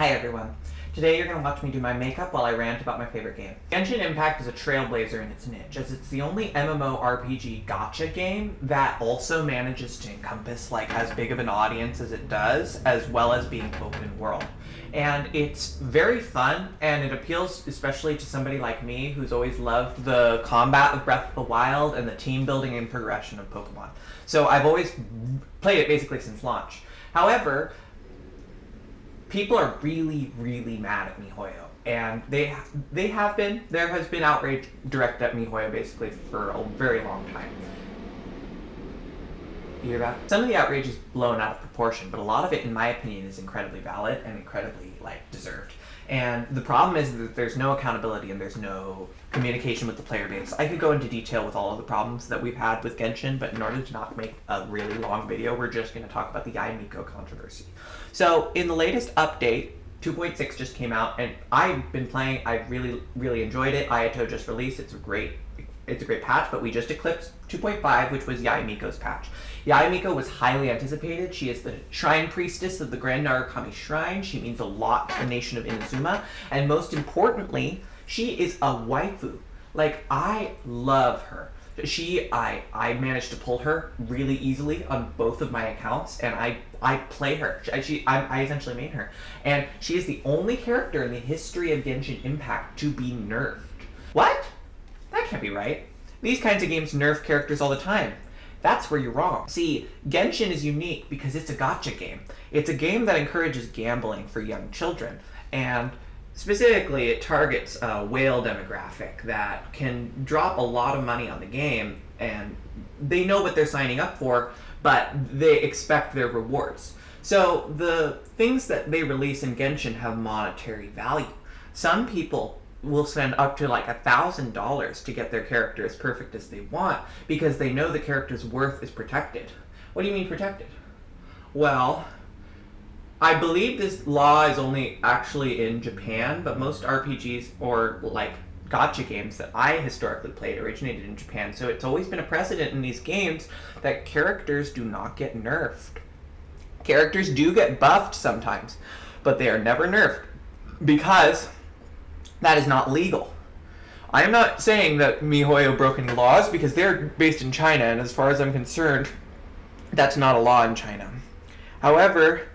Hi everyone. Today you're going to watch me do my makeup while I rant about my favorite game. Genshin Impact is a trailblazer in its niche, as it's the only MMORPG gacha game that also manages to encompass as big of an audience as it does, as well as being open world. And it's very fun, and it appeals especially to somebody like me who's always loved the combat of Breath of the Wild and the team building and progression of Pokemon. So I've always played it basically since launch. However, people are really mad at Mihoyo, and there has been outrage directed at Mihoyo basically for a very long time. You hear that? Some of the outrage is blown out of proportion, but a lot of it, in my opinion, is incredibly valid and incredibly deserved. And the problem is that there's no accountability and there's no communication with the player base. I could go into detail with all of the problems that we've had with Genshin, but in order to not make a really long video, we're just going to talk about the yaemiko controversy. So in the latest update, 2.6 just came out, and I've been playing. I've really enjoyed it. Ayato just released. It's a great patch, but we just eclipsed 2.5, which was Yaemiko's patch. Yaemiko was highly anticipated. She is the shrine priestess of the Grand Narukami Shrine. She means a lot to the nation of Inazuma, and most importantly, she is a waifu. I love her. I managed to pull her really easily on both of my accounts, and I play her. I essentially main her, and she is the only character in the history of Genshin Impact to be nerfed. What? That can't be right. These kinds of games nerf characters all the time. That's where you're wrong. See, Genshin is unique because it's a gacha game. It's a game that encourages gambling for young children, and specifically it targets a whale demographic that can drop a lot of money on the game, and they know what they're signing up for, but they expect their rewards. So the things that they release in Genshin have monetary value. Some people will spend up to $1,000 to get their character as perfect as they want because they know the character's worth is protected. What do you mean protected? Well, I believe this law is only actually in Japan, but most RPGs or gacha games that I historically played originated in Japan, so it's always been a precedent in these games that characters do not get nerfed. Characters do get buffed sometimes, but they are never nerfed because that is not legal. I am not saying that Mihoyo broke any laws because they're based in China, and as far as I'm concerned, that's not a law in China. However,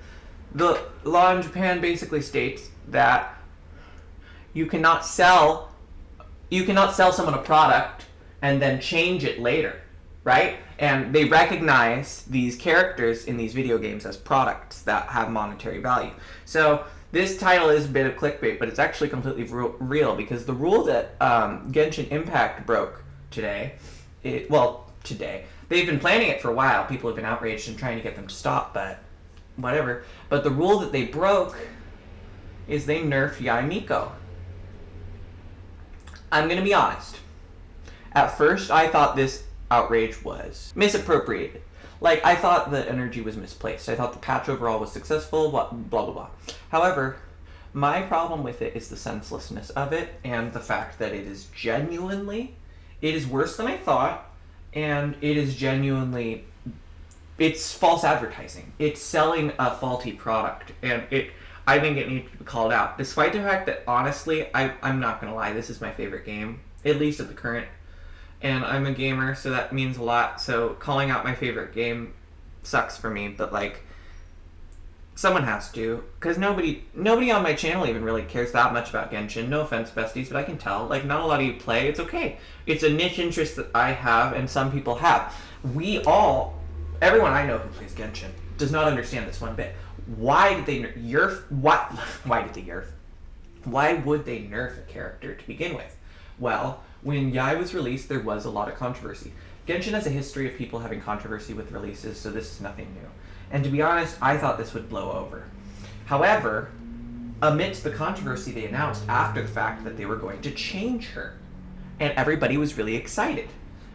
the law in Japan basically states that you cannot sell someone a product and then change it later, right? And they recognize these characters in these video games as products that have monetary value. So this title is a bit of clickbait, but it's actually completely real because the rule that Genshin Impact broke today, they've been planning it for a while. People have been outraged and trying to get them to stop, but whatever. But the rule that they broke is they nerfed yaemiko. I'm going to be honest. At first, I thought this outrage was misappropriated. I thought the energy was misplaced. I thought the patch overall was successful, blah, blah, blah. However, my problem with it is the senselessness of it and the fact that it is worse than I thought, and it's false advertising. It's selling a faulty product, and I think it needs to be called out. Despite the fact that, honestly, I'm not going to lie, this is my favorite game, at least at the current. And I'm a gamer, so that means a lot. So calling out my favorite game sucks for me, but someone has to, because nobody on my channel even really cares that much about Genshin. No offense, besties, but I can tell. Not a lot of you play. It's okay. It's a niche interest that I have, and some people have. Everyone I know who plays Genshin does not understand this one bit. Why did they nerf? Why did they nerf? Why would they nerf a character to begin with? Well, when Yai was released, there was a lot of controversy. Genshin has a history of people having controversy with releases, so this is nothing new. And to be honest, I thought this would blow over. However, amidst the controversy, they announced after the fact that they were going to change her. And everybody was really excited.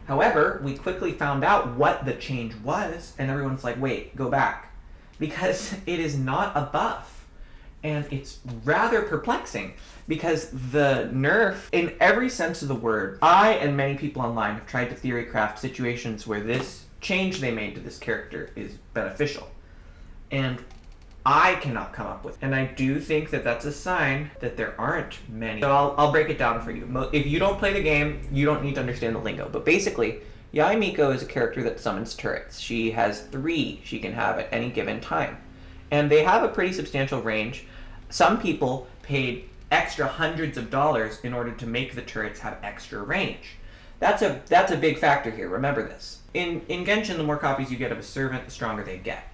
However, we quickly found out what the change was, and everyone's like, wait, go back. Because it is not a buff. And it's rather perplexing because the nerf, in every sense of the word, I and many people online have tried to theory craft situations where this change they made to this character is beneficial. And I cannot come up with. And I do think that that's a sign that there aren't many. So I'll break it down for you. If you don't play the game, you don't need to understand the lingo. But basically, Yaemiko is a character that summons turrets. She has 3 she can have at any given time. And they have a pretty substantial range. Some people paid extra hundreds of dollars in order to make the turrets have extra range. That's a big factor here. Remember this. In Genshin, the more copies you get of a servant, the stronger they get.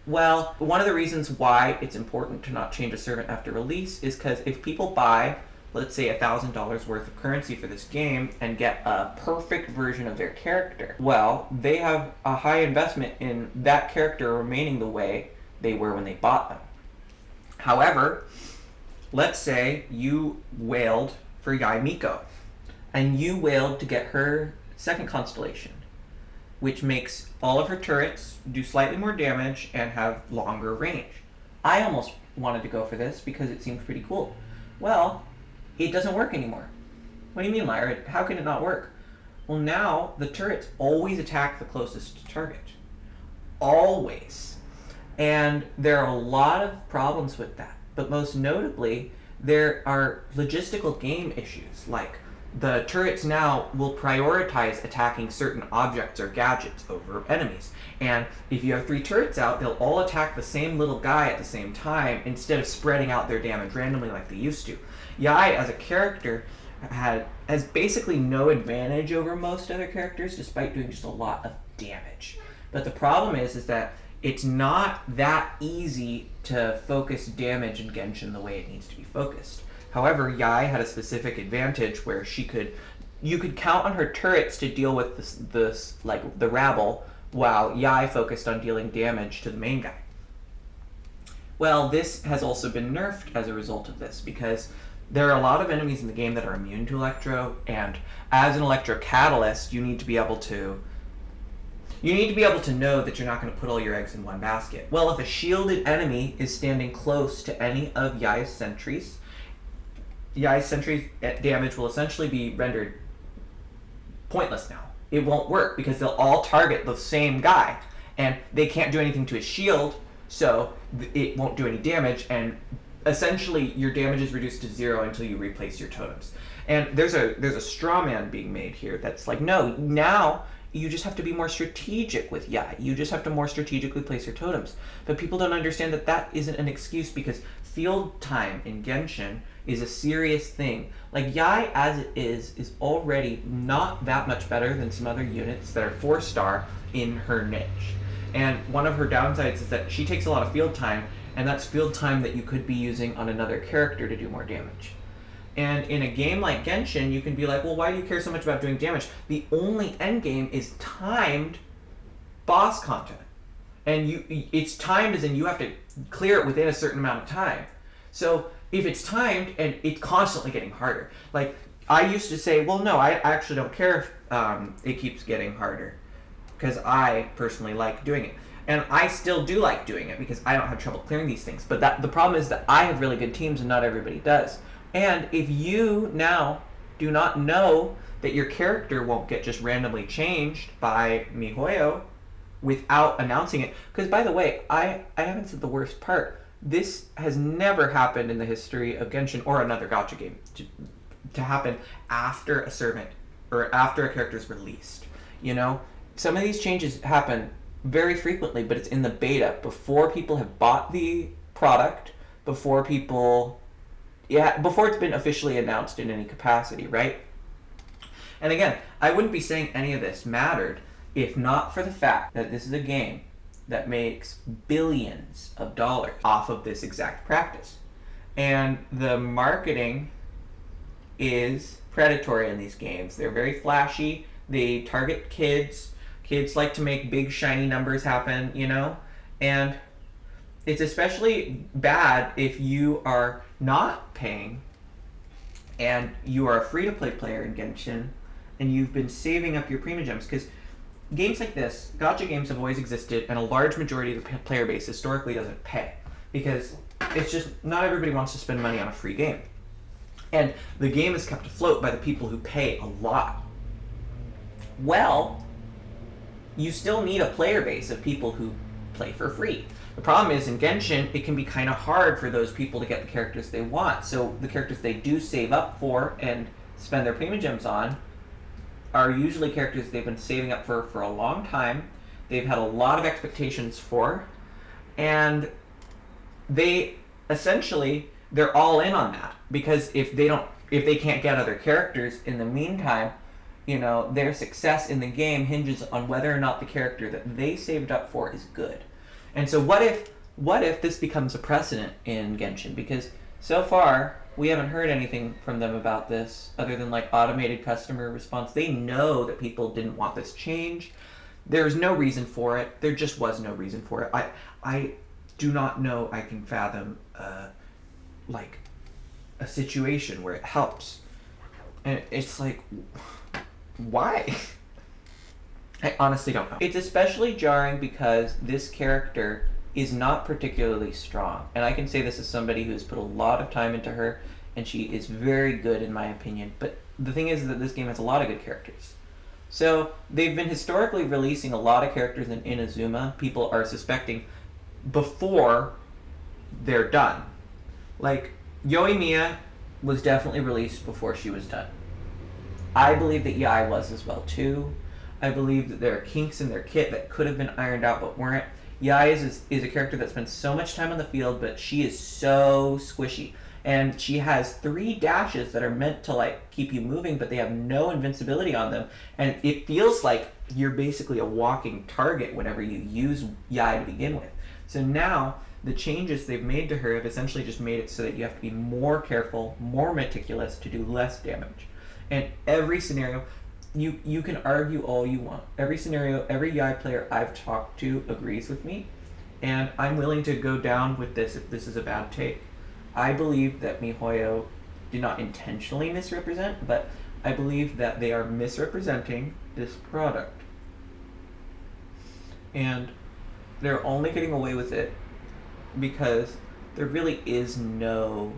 Well, one of the reasons why it's important to not change a servant after release is because if people buy, let's say, $1,000 worth of currency for this game and get a perfect version of their character, well, they have a high investment in that character remaining the way they were when they bought them. However, let's say you wailed for Yaemiko, and you wailed to get her second constellation, which makes all of her turrets do slightly more damage and have longer range. I almost wanted to go for this because it seemed pretty cool. Well, it doesn't work anymore. What do you mean, Lyra? How can it not work? Well, now the turrets always attack the closest target. Always. And there are a lot of problems with that. But most notably, there are logistical game issues, like the turrets now will prioritize attacking certain objects or gadgets over enemies. And if you have 3 turrets out, they'll all attack the same little guy at the same time instead of spreading out their damage randomly like they used to. Yae, as a character, has basically no advantage over most other characters despite doing just a lot of damage. But the problem is that it's not that easy to focus damage in Genshin the way it needs to be focused. However, Yae had a specific advantage where you could count on her turrets to deal with this like the rabble, while Yae focused on dealing damage to the main guy. Well, this has also been nerfed as a result of this, because there are a lot of enemies in the game that are immune to Electro, and as an Electro Catalyst, you need to be able to know that you're not going to put all your eggs in one basket. Well, if a shielded enemy is standing close to any of Yae's sentries damage will essentially be rendered pointless now. It won't work because they'll all target the same guy, and they can't do anything to his shield, so it won't do any damage, and essentially your damage is reduced to 0 until you replace your totems. And there's a straw man being made here that's like, no, now you just have to be more strategic with Yae. You just have to more strategically place your totems. But people don't understand that that isn't an excuse, because field time in Genshin is a serious thing. Like, Yae as it is already not that much better than some other units that are 4-star in her niche. And one of her downsides is that she takes a lot of field time, and that's field time that you could be using on another character to do more damage. And in a game like Genshin, you can be like, well, why do you care so much about doing damage? The only end game is timed boss content. And it's timed as in you have to clear it within a certain amount of time. So if it's timed and it's constantly getting harder, like I used to say, well, no, I actually don't care if it keeps getting harder, because I personally like doing it. And I still do like doing it because I don't have trouble clearing these things. But the problem is that I have really good teams and not everybody does. And if you now do not know that your character won't get just randomly changed by Mihoyo without announcing it, because by the way, I haven't said the worst part. This has never happened in the history of Genshin or another gacha game to happen after a servant or after a character is released. You know, some of these changes happen very frequently, but it's in the beta, before people have bought the product, before it's been officially announced in any capacity, right? And again, I wouldn't be saying any of this mattered if not for the fact that this is a game that makes billions of dollars off of this exact practice. And the marketing is predatory in these games. They're very flashy. They target kids. Kids like to make big shiny numbers happen, you know? And it's especially bad if you are not paying and you are a free-to-play player in Genshin and you've been saving up your premium gems, because games like this, gacha games, have always existed, and a large majority of the player base historically doesn't pay, because it's just not everybody wants to spend money on a free game. And the game is kept afloat by the people who pay a lot. Well, you still need a player base of people who play for free. The problem is in Genshin, it can be kind of hard for those people to get the characters they want. So the characters they do save up for and spend their premium gems on are usually characters they've been saving up for a long time. They've had a lot of expectations for, and they essentially they're all in on that, because if they can't get other characters in the meantime, their success in the game hinges on whether or not the character that they saved up for is good. And so what if this becomes a precedent in Genshin? Because so far we haven't heard anything from them about this other than like automated customer response. They know that people didn't want this change. There's no reason for it. There just was no reason for it. I do not know I can fathom like a situation where it helps. And it's like, why? I honestly don't know. It's especially jarring because this character is not particularly strong. And I can say this as somebody who has put a lot of time into her, and she is very good in my opinion. But the thing is that this game has a lot of good characters. So they've been historically releasing a lot of characters in Inazuma, people are suspecting, before they're done. Like, Yoimiya was definitely released before she was done. I believe that Yae was as well too. I believe that there are kinks in their kit that could have been ironed out but weren't. Yae is a character that spends so much time on the field, but she is so squishy. And she has 3 dashes that are meant to like keep you moving, but they have no invincibility on them. And it feels like you're basically a walking target whenever you use Yae to begin with. So now the changes they've made to her have essentially just made it so that you have to be more careful, more meticulous to do less damage. And every scenario, you can argue all you want. Every scenario, every Yae player I've talked to agrees with me, and I'm willing to go down with this if this is a bad take. I believe that Mihoyo did not intentionally misrepresent, but I believe that they are misrepresenting this product. And they're only getting away with it because there really is no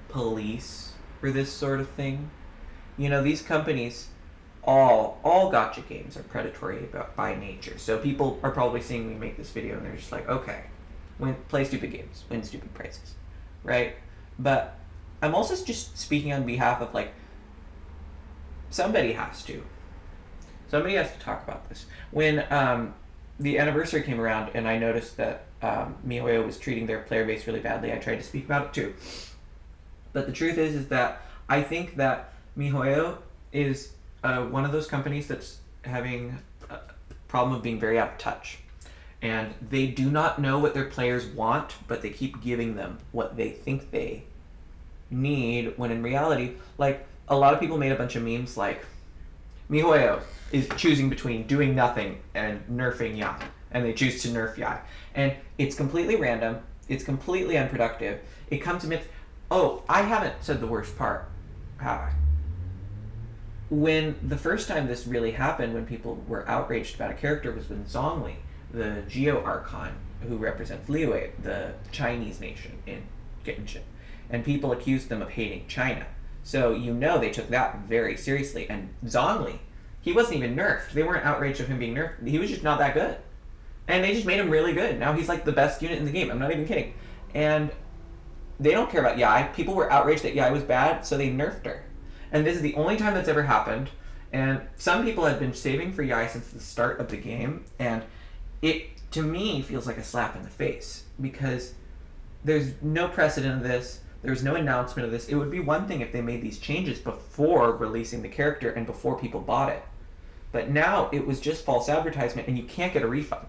police for this sort of thing. These companies, all gacha games are predatory by nature. So people are probably seeing me make this video and they're just like, okay, play stupid games, win stupid prizes, right? But I'm also just speaking on behalf of like, somebody has to talk about this. When the anniversary came around and I noticed that Mihoyo was treating their player base really badly, I tried to speak about it too. But the truth is that I think that Mihoyo is one of those companies that's having a problem of being very out of touch. And they do not know what their players want, but they keep giving them what they think they need, when in reality, like, a lot of people made a bunch of memes like, Mihoyo is choosing between doing nothing and nerfing Yae, and they choose to nerf Yae. And it's completely random, it's completely unproductive, it comes amidst... Oh, I haven't said the worst part, have I? When the first time this really happened, when people were outraged about a character, was when Zhongli, the Geo Archon, who represents Liyue, the Chinese nation in Genshin, and people accused them of hating China. So they took that very seriously. And Zhongli, he wasn't even nerfed. They weren't outraged of him being nerfed. He was just not that good. And they just made him really good. Now he's like the best unit in the game. I'm not even kidding. And they don't care about Yae. People were outraged that Yae was bad, so they nerfed her. And this is the only time that's ever happened. And some people had been saving for Yae since the start of the game. And it, to me, feels like a slap in the face. Because there's no precedent of this. There's no announcement of this. It would be one thing if they made these changes before releasing the character and before people bought it. But now it was just false advertisement, and you can't get a refund.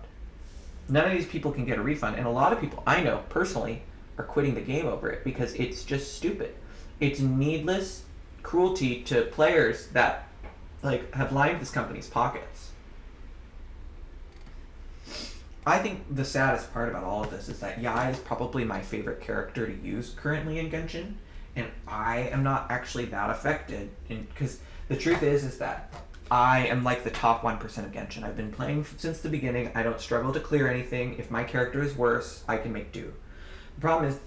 None of these people can get a refund. And a lot of people I know, personally, are quitting the game over it because it's just stupid. It's needless cruelty to players that have lined this company's pockets. I think the saddest part about all of this is that Yae is probably my favorite character to use currently in Genshin, and I am not actually that affected, because the truth is that I am like the top 1% of Genshin. I've been playing since the beginning. I don't struggle to clear anything. If my character is worse, I can make do. The problem is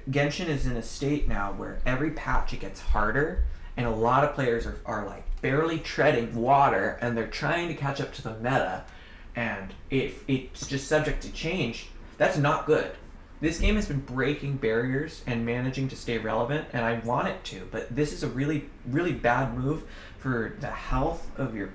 Genshin is in a state now where every patch it gets harder, and a lot of players are like barely treading water, and they're trying to catch up to the meta, and it's just subject to change. That's not good. This game has been breaking barriers and managing to stay relevant, and I want it to, but this is a really, really bad move for the health of your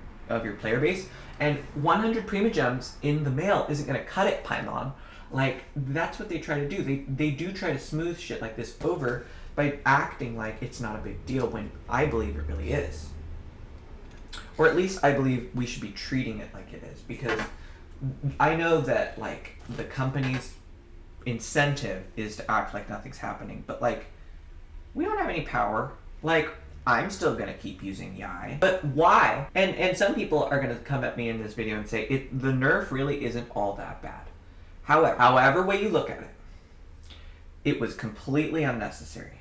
player base. And 100 Primogems in the mail isn't going to cut it, Paimon. Like, that's what they try to do. They do try to smooth shit like this over by acting like it's not a big deal when I believe it really is. Or at least I believe we should be treating it like it is, because I know that, like, the company's incentive is to act like nothing's happening, but, like, we don't have any power. Like, I'm still gonna keep using Yai, but why? And some people are gonna come at me in this video and say the nerf really isn't all that bad. However way you look at it, it was completely unnecessary.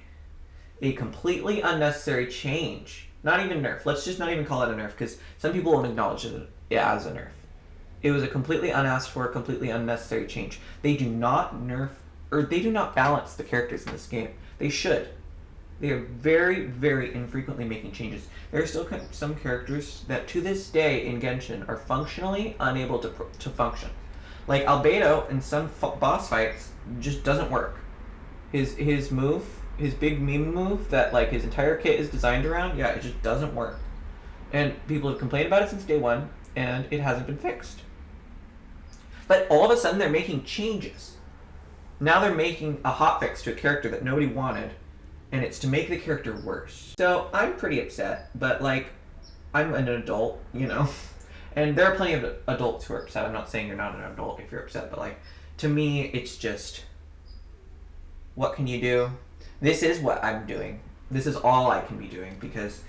A completely unnecessary change. Not even nerf. Let's just not even call it a nerf, because some people won't acknowledge it as a nerf. It was a completely unasked for, completely unnecessary change. They do not nerf, or they do not balance the characters in this game. They should. They are very, very infrequently making changes. There are still some characters that to this day in Genshin are functionally unable to function. Like Albedo in some boss fights just doesn't work. His move, his big meme move that like his entire kit is designed around, yeah, it just doesn't work. And people have complained about it since day one, and it hasn't been fixed. But all of a sudden they're making changes. Now they're making a hotfix to a character that nobody wanted, and it's to make the character worse. So I'm pretty upset, but like, I'm an adult, you know? And there are plenty of adults who are upset. I'm not saying you're not an adult if you're upset, but like, to me, it's just, what can you do? This is what I'm doing. This is all I can be doing, because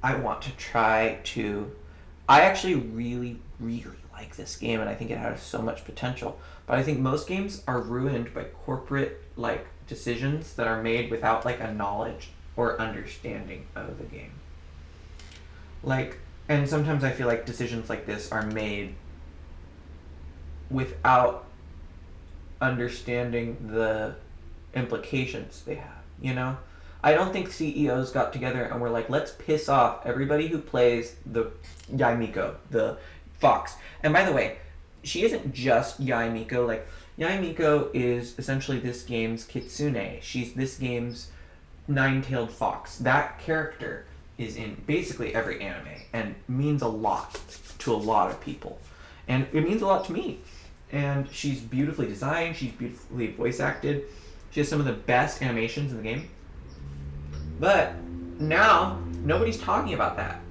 I want to try to... I actually really, really like this game, and I think it has so much potential. But I think most games are ruined by corporate like decisions that are made without like a knowledge or understanding of the game. Like, and sometimes I feel like decisions like this are made without understanding the implications they have, you know? I don't think CEOs got together and were like, let's piss off everybody who plays the Yaemiko, the fox. And by the way, she isn't just Yaemiko. Like, Yaemiko is essentially this game's kitsune. She's this game's nine-tailed fox. That character is in basically every anime and means a lot to a lot of people. And it means a lot to me. And she's beautifully designed. She's beautifully voice acted. She has some of the best animations in the game. But now, nobody's talking about that.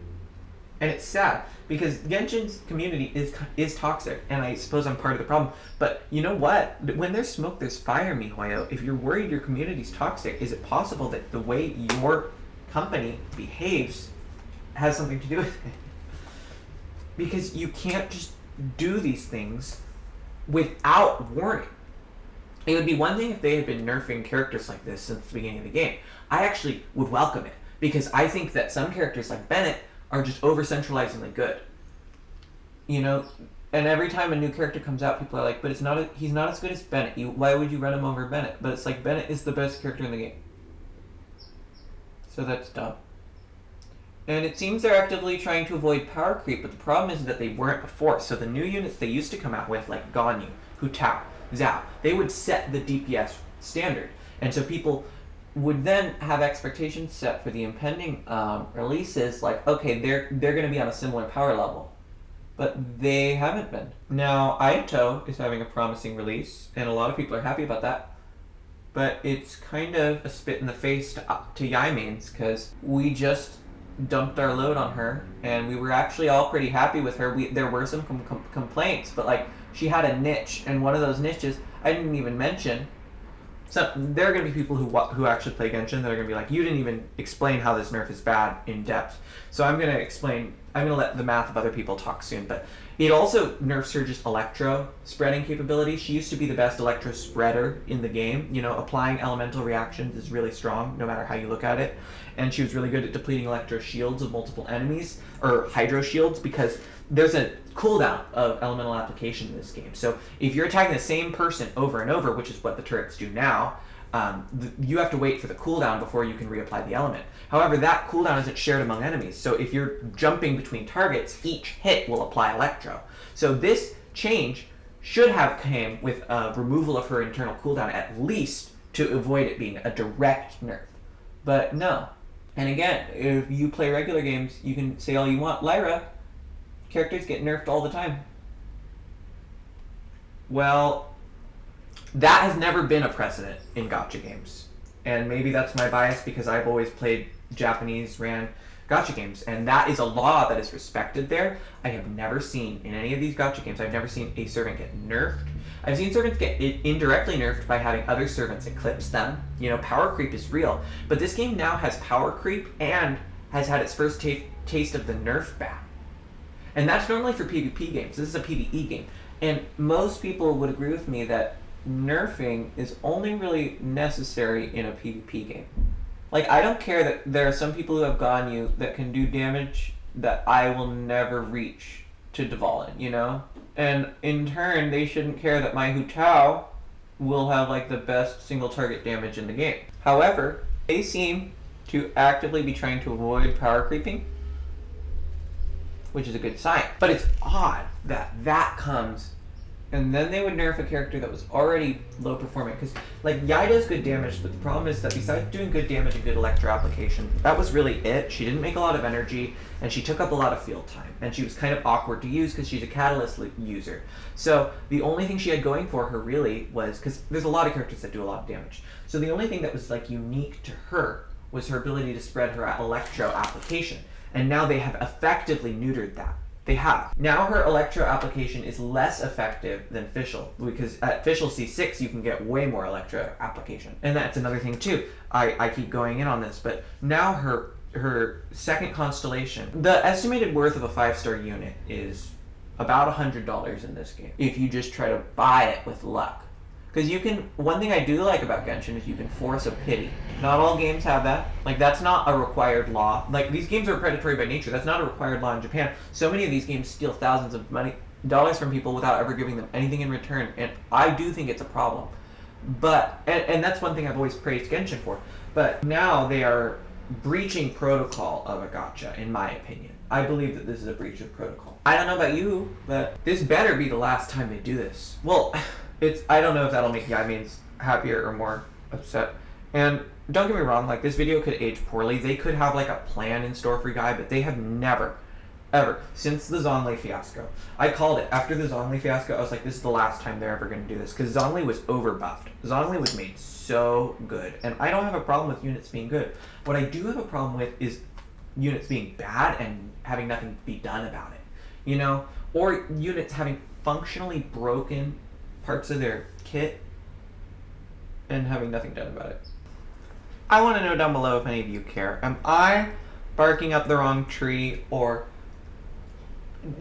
And it's sad, because Genshin's community is toxic, and I suppose I'm part of the problem. But you know what? When there's smoke, there's fire, Mihoyo. If you're worried your community's toxic, is it possible that the way your company behaves has something to do with it? Because you can't just do these things without warning. It would be one thing if they had been nerfing characters like this since the beginning of the game. I actually would welcome it, because I think that some characters like Bennett are just over-centralizingly good. You know, and every time a new character comes out, people are like, but he's not as good as Bennett. Why would you run him over Bennett? But it's like, Bennett is the best character in the game. So that's dumb. And it seems they're actively trying to avoid power creep, but the problem is that they weren't before. So the new units they used to come out with, like Ganyu, Hu Tao, Zhao, they would set the DPS standard. And so people would then have expectations set for the impending releases, like, okay, they're going to be on a similar power level. But they haven't been. Now, Ayato is having a promising release, and a lot of people are happy about that. But it's kind of a spit in the face to Yai mains, because we just dumped our load on her, and we were actually all pretty happy with her. There were some complaints, but like, she had a niche, and one of those niches I didn't even mention. So there are going to be people who actually play Genshin that are going to be like, you didn't even explain how this nerf is bad in depth. So I'm going to let the math of other people talk soon, but it also nerfs her just electro spreading capability. She used to be the best electro spreader in the game. You know, applying elemental reactions is really strong no matter how you look at it. And she was really good at depleting electro shields of multiple enemies, or hydro shields, because there's a cooldown of elemental application in this game. So if you're attacking the same person over and over, which is what the turrets do now, you have to wait for the cooldown before you can reapply the element. However, that cooldown isn't shared among enemies. So if you're jumping between targets, each hit will apply electro. So this change should have came with a removal of her internal cooldown at least to avoid it being a direct nerf. But no. And again, if you play regular games, you can say all you want. Lyra, characters get nerfed all the time. Well, that has never been a precedent in gacha games. And maybe that's my bias because I've always played Japanese ran gacha games, and that is a law that is respected there. I have never seen in any of these gacha games, I've never seen a servant get nerfed. I've seen servants get indirectly nerfed by having other servants eclipse them. You know, power creep is real. But this game now has power creep and has had its first taste of the nerf ban. And that's normally for PvP games. This is a PvE game. And most people would agree with me that nerfing is only really necessary in a PvP game. Like, I don't care that there are some people who have Ganyu that can do damage that I will never reach to Dvalin, you know? And in turn, they shouldn't care that my Hu Tao will have like the best single target damage in the game. However, they seem to actively be trying to avoid power creeping, which is a good sign. But it's odd that that comes and then they would nerf a character that was already low performing. Because, like, Yae does good damage, but the problem is that besides doing good damage and good electro application, that was really it. She didn't make a lot of energy, and she took up a lot of field time. And she was kind of awkward to use because she's a catalyst user. So the only thing she had going for her really was, because there's a lot of characters that do a lot of damage. So the only thing that was, like, unique to her was her ability to spread her electro application. And now they have effectively neutered that. They have. Now her electro application is less effective than Fischl, because at Fischl C6 you can get way more electro application. And that's another thing too. I keep going in on this, but now her second constellation, the estimated worth of a 5-star unit is about $100 in this game, if you just try to buy it with luck. Because you can, one thing I do like about Genshin is you can force a pity. Not all games have that. Like, that's not a required law. Like, these games are predatory by nature. That's not a required law in Japan. So many of these games steal thousands of dollars from people without ever giving them anything in return. And I do think it's a problem. But, and that's one thing I've always praised Genshin for. But now they are breaching protocol of a gacha, in my opinion. I believe that this is a breach of protocol. I don't know about you, but this better be the last time they do this. Well, I don't know if that'll make Yae happier or more upset. And don't get me wrong, like, this video could age poorly. They could have like a plan in store for Yae, but they have never, ever, since the Zhongli fiasco. I called it. After the Zhongli fiasco, I was like, this is the last time they're ever going to do this. Because Zhongli was overbuffed. Zhongli was made so good. And I don't have a problem with units being good. What I do have a problem with is units being bad and having nothing be done about it. You know? Or units having functionally broken parts of their kit and having nothing done about it. I want to know down below if any of you care. Am I barking up the wrong tree, or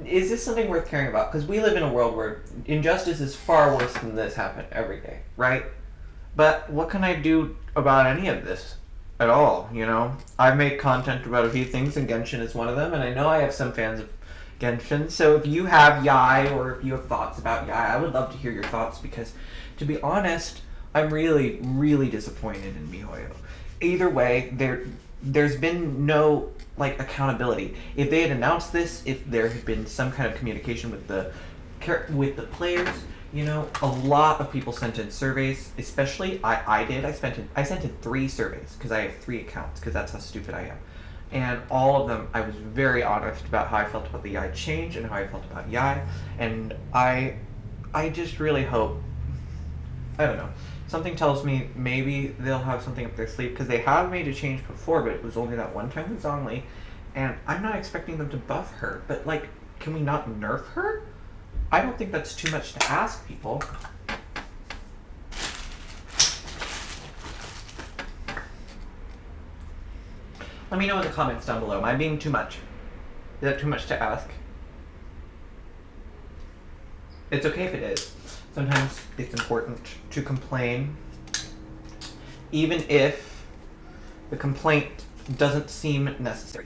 is this something worth caring about? Because we live in a world where injustice is far worse than this happen every day, right? But what can I do about any of this at all, you know? I've made content about a few things, and Genshin is one of them, and I know I have some fans of Genshin. So if you have Yae, or if you have thoughts about Yae, I would love to hear your thoughts, because to be honest, I'm really, really disappointed in Mihoyo. Either way, there's been no, like, accountability. If they had announced this, if there had been some kind of communication with the players, you know, a lot of people sent in surveys, especially I did. I sent in 3 surveys, because I have 3 accounts, because that's how stupid I am. And all of them, I was very honest about how I felt about the Yae change and how I felt about Yae. And I just really hope, I don't know, something tells me maybe they'll have something up their sleeve, because they have made a change before, but it was only that one time with Zhongli. And I'm not expecting them to buff her, but, like, can we not nerf her? I don't think that's too much to ask people. Let me know in the comments down below. Am I being too much? Is that too much to ask? It's okay if it is. Sometimes it's important to complain, even if the complaint doesn't seem necessary.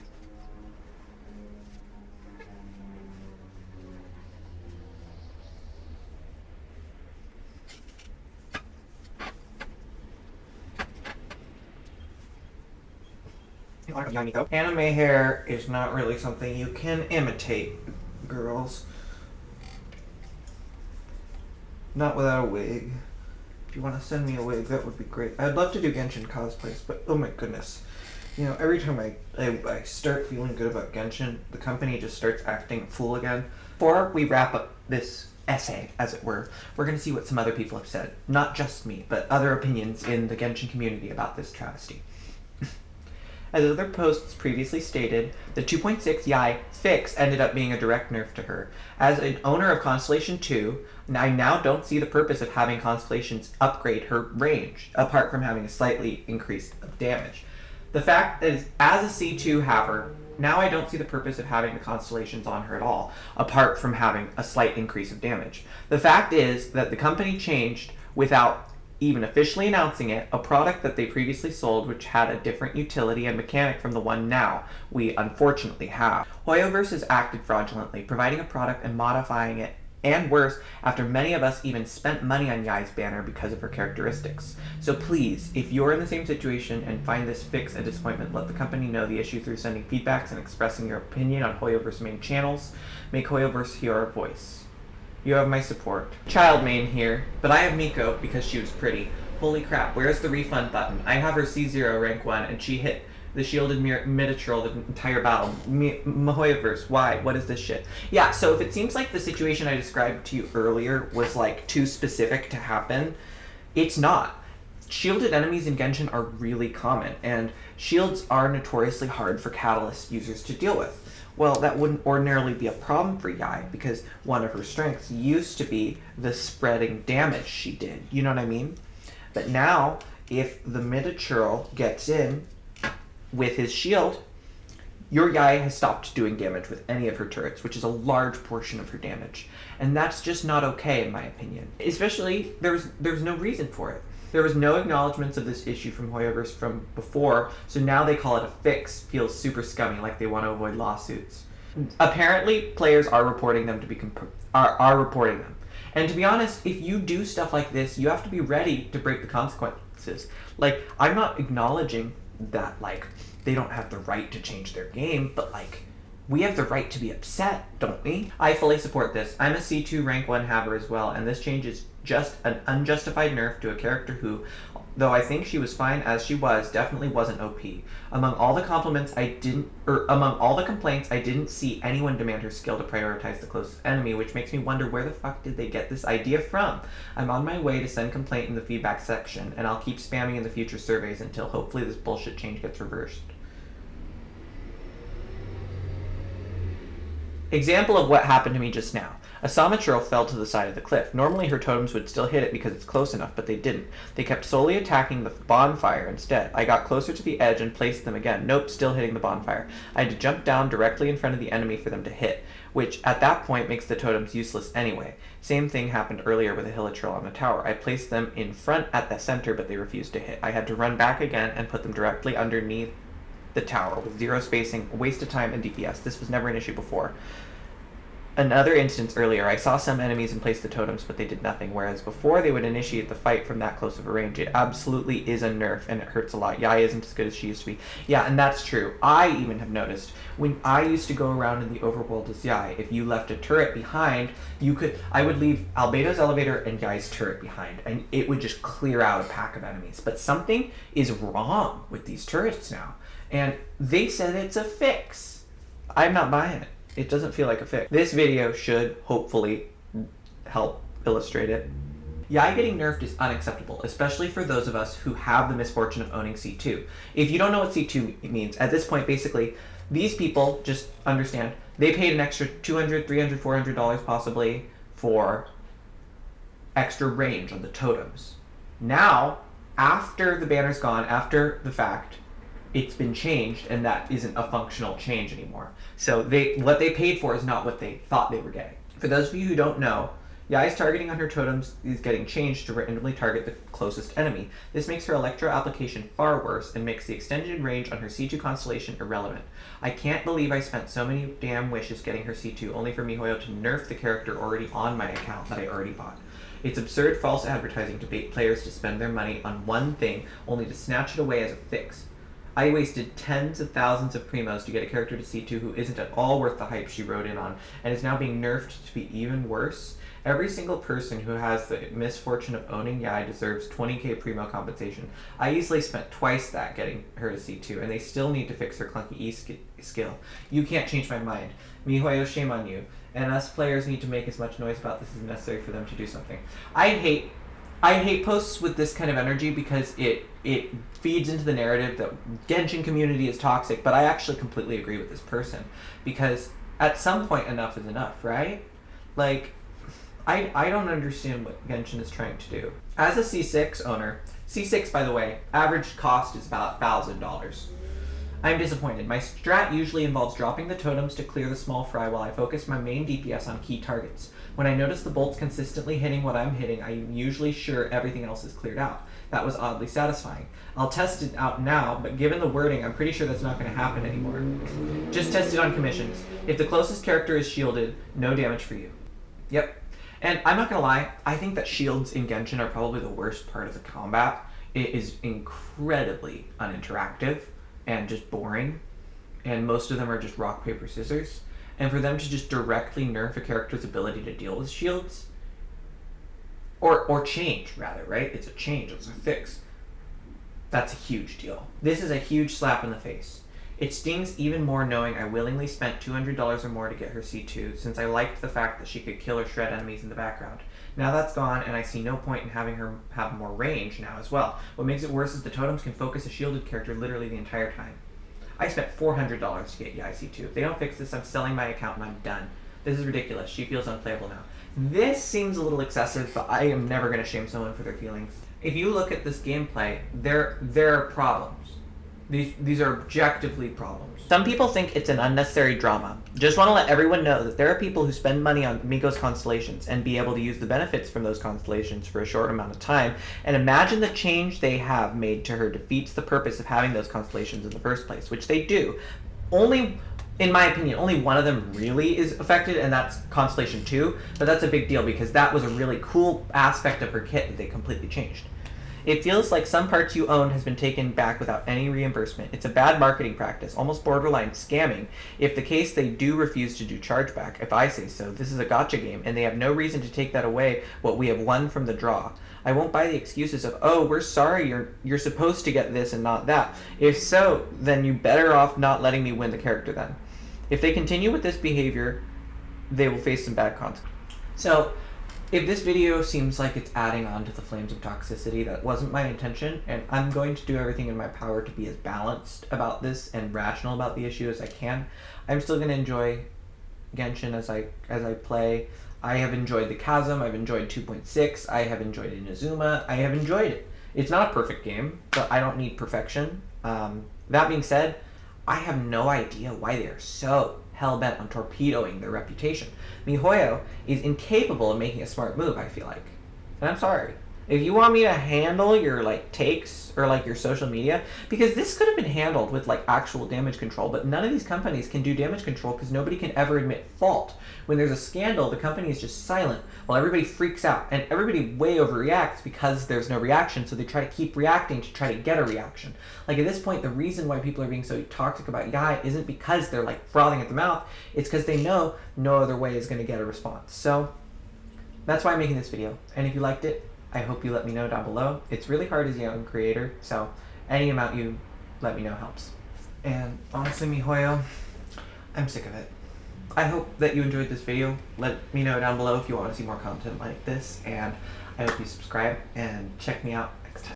Yaemiko. Anime hair is not really something you can imitate, girls. Not without a wig. If you want to send me a wig, that would be great. I'd love to do Genshin cosplays, but oh my goodness. You know, every time I start feeling good about Genshin, the company just starts acting a fool again. Before we wrap up this essay, as it were, we're going to see what some other people have said. Not just me, but other opinions in the Genshin community about this travesty. As other posts previously stated, the 2.6 Yae fix ended up being a direct nerf to her. As an owner of Constellation 2, I now don't see the purpose of having Constellations upgrade her range, apart from having a slightly increase of damage. The fact is, as a C2 haver, now I don't see the purpose of having the Constellations on her at all, apart from having a slight increase of damage. The fact is that the company changed without even officially announcing it, a product that they previously sold which had a different utility and mechanic from the one now we unfortunately have. Hoyoverse has acted fraudulently, providing a product and modifying it, and worse, after many of us even spent money on Yae's banner because of her characteristics. So please, if you're in the same situation and find this fix a disappointment, let the company know the issue through sending feedbacks and expressing your opinion on Hoyoverse main channels. Make Hoyoverse hear our voice. You have my support. Child main here, but I have Miko because she was pretty. Holy crap, where's the refund button? I have her C0 rank 1 and she hit the shielded mid-troll the entire battle. Mihoyoverse, why? What is this shit? Yeah, so if it seems like the situation I described to you earlier was like too specific to happen, it's not. Shielded enemies in Genshin are really common, and shields are notoriously hard for Catalyst users to deal with. Well, that wouldn't ordinarily be a problem for Yae, because one of her strengths used to be the spreading damage she did. You know what I mean? But now, if the mid-troll gets in with his shield, your Yae has stopped doing damage with any of her turrets, which is a large portion of her damage. And that's just not okay, in my opinion. Especially, there's no reason for it. There was no acknowledgments of this issue from Hoyoverse from before, so now they call it a fix. Feels super scummy, like they want to avoid lawsuits. Apparently, players are reporting them to be are reporting them. And to be honest, if you do stuff like this, you have to be ready to break the consequences. Like, I'm not acknowledging that, like, they don't have the right to change their game, but, like, we have the right to be upset, don't we? I fully support this. I'm a C2 rank 1 haver as well, and this change is just an unjustified nerf to a character who, though I think she was fine as she was, definitely wasn't OP. Among all the complaints, I didn't see anyone demand her skill to prioritize the closest enemy, which makes me wonder where the fuck did they get this idea from? I'm on my way to send complaint in the feedback section, and I'll keep spamming in the future surveys until hopefully this bullshit change gets reversed. Example of what happened to me just now. A Samatro fell to the side of the cliff. Normally her totems would still hit it because it's close enough, but they didn't. They kept solely attacking the bonfire instead. I got closer to the edge and placed them again. Nope, still hitting the bonfire. I had to jump down directly in front of the enemy for them to hit, which at that point makes the totems useless anyway. Same thing happened earlier with a Hilichurl on the tower. I placed them in front at the center, but they refused to hit. I had to run back again and put them directly underneath the tower with zero spacing, a waste of time, and DPS. This was never an issue before. Another instance earlier, I saw some enemies and placed the totems, but they did nothing, whereas before they would initiate the fight from that close of a range. It absolutely is a nerf, and it hurts a lot. Yae isn't as good as she used to be. Yeah, and that's true. I even have noticed, when I used to go around in the overworld as Yae, if you left a turret behind, I would leave Albedo's elevator and Yae's turret behind, and it would just clear out a pack of enemies. But something is wrong with these turrets now, and they said it's a fix. I'm not buying it. It doesn't feel like a fix. This video should hopefully help illustrate it. Yae getting nerfed is unacceptable, especially for those of us who have the misfortune of owning C2. If you don't know what C2 means, at this point, basically, these people just understand they paid an extra $200, $300, $400 possibly for extra range on the totems. Now, after the banner's gone, after the fact, it's been changed, and that isn't a functional change anymore. So what they paid for is not what they thought they were getting. For those of you who don't know, Yae's targeting on her totems is getting changed to randomly target the closest enemy. This makes her electro application far worse and makes the extended range on her C2 constellation irrelevant. I can't believe I spent so many damn wishes getting her C2 only for Mihoyo to nerf the character already on my account that I already bought. It's absurd false advertising to bait players to spend their money on one thing only to snatch it away as a fix. I wasted tens of thousands of primos to get a character to C2 who isn't at all worth the hype she rode in on, and is now being nerfed to be even worse. Every single person who has the misfortune of owning Yai deserves 20k primo compensation. I easily spent twice that getting her to C2, and they still need to fix her clunky skill. You can't change my mind. Mihoyo, shame on you. And us players need to make as much noise about this as necessary for them to do something. I hate posts with this kind of energy because it feeds into the narrative that Genshin community is toxic, but I actually completely agree with this person because at some point enough is enough, right? Like, I don't understand what Genshin is trying to do. As a C6 owner, C6, by the way, average cost is about $1,000. I'm disappointed. My strat usually involves dropping the totems to clear the small fry while I focus my main DPS on key targets. When I notice the bolts consistently hitting what I'm hitting, I'm usually sure everything else is cleared out. That was oddly satisfying. I'll test it out now, but given the wording, I'm pretty sure that's not going to happen anymore. Just test it on commissions. If the closest character is shielded, no damage for you. Yep. And I'm not going to lie, I think that shields in Genshin are probably the worst part of the combat. It is incredibly uninteractive and just boring, and most of them are just rock, paper, scissors. And for them to just directly nerf a character's ability to deal with shields, or change, rather, right? It's a change, it's a fix. That's a huge deal. This is a huge slap in the face. It stings even more knowing I willingly spent $200 or more to get her C2, since I liked the fact that she could kill or shred enemies in the background. Now that's gone, and I see no point in having her have more range now as well. What makes it worse is the totems can focus a shielded character literally the entire time. I spent $400 to get Yai C2. If they don't fix this, I'm selling my account and I'm done. This is ridiculous. She feels unplayable now. This seems a little excessive, but I am never going to shame someone for their feelings. If you look at this gameplay, there are problems. These are objectively problems. Some people think it's an unnecessary drama. Just want to let everyone know that there are people who spend money on Miko's constellations and be able to use the benefits from those constellations for a short amount of time, and imagine the change they have made to her defeats the purpose of having those constellations in the first place, which they do. Only, in my opinion, only one of them really is affected, and that's Constellation 2, but that's a big deal because that was a really cool aspect of her kit that they completely changed. It feels like some parts you owned has been taken back without any reimbursement. It's a bad marketing practice, almost borderline scamming. If the case they do refuse to do chargeback, if I say so, this is a gacha game, and they have no reason to take that away what we have won from the draw. I won't buy the excuses of, oh, we're sorry, you're supposed to get this and not that. If so, then you better off not letting me win the character then. If they continue with this behavior, they will face some bad consequences. So, if this video seems like it's adding on to the flames of toxicity, that wasn't my intention, and I'm going to do everything in my power to be as balanced about this and rational about the issue as I can. I'm still going to enjoy Genshin as I play. I have enjoyed the Chasm, I've enjoyed 2.6, I have enjoyed Inazuma, I have enjoyed it. It's not a perfect game, but I don't need perfection. That being said, I have no idea why they are so hell-bent on torpedoing their reputation. Mihoyo is incapable of making a smart move, I feel like. And I'm sorry. If you want me to handle your takes or your social media, because this could have been handled with actual damage control, but none of these companies can do damage control because nobody can ever admit fault. When there's a scandal, the company is just silent while everybody freaks out, and everybody way overreacts because there's no reaction, so they try to keep reacting to try to get a reaction. At this point, the reason why people are being so toxic about Yai isn't because they're frothing at the mouth, it's because they know no other way is going to get a response. So that's why I'm making this video, and if you liked it, I hope you let me know down below. It's really hard as a young creator, so any amount you let me know helps. And honestly, Mihoyo, I'm sick of it. I hope that you enjoyed this video. Let me know down below if you want to see more content like this, and I hope you subscribe and check me out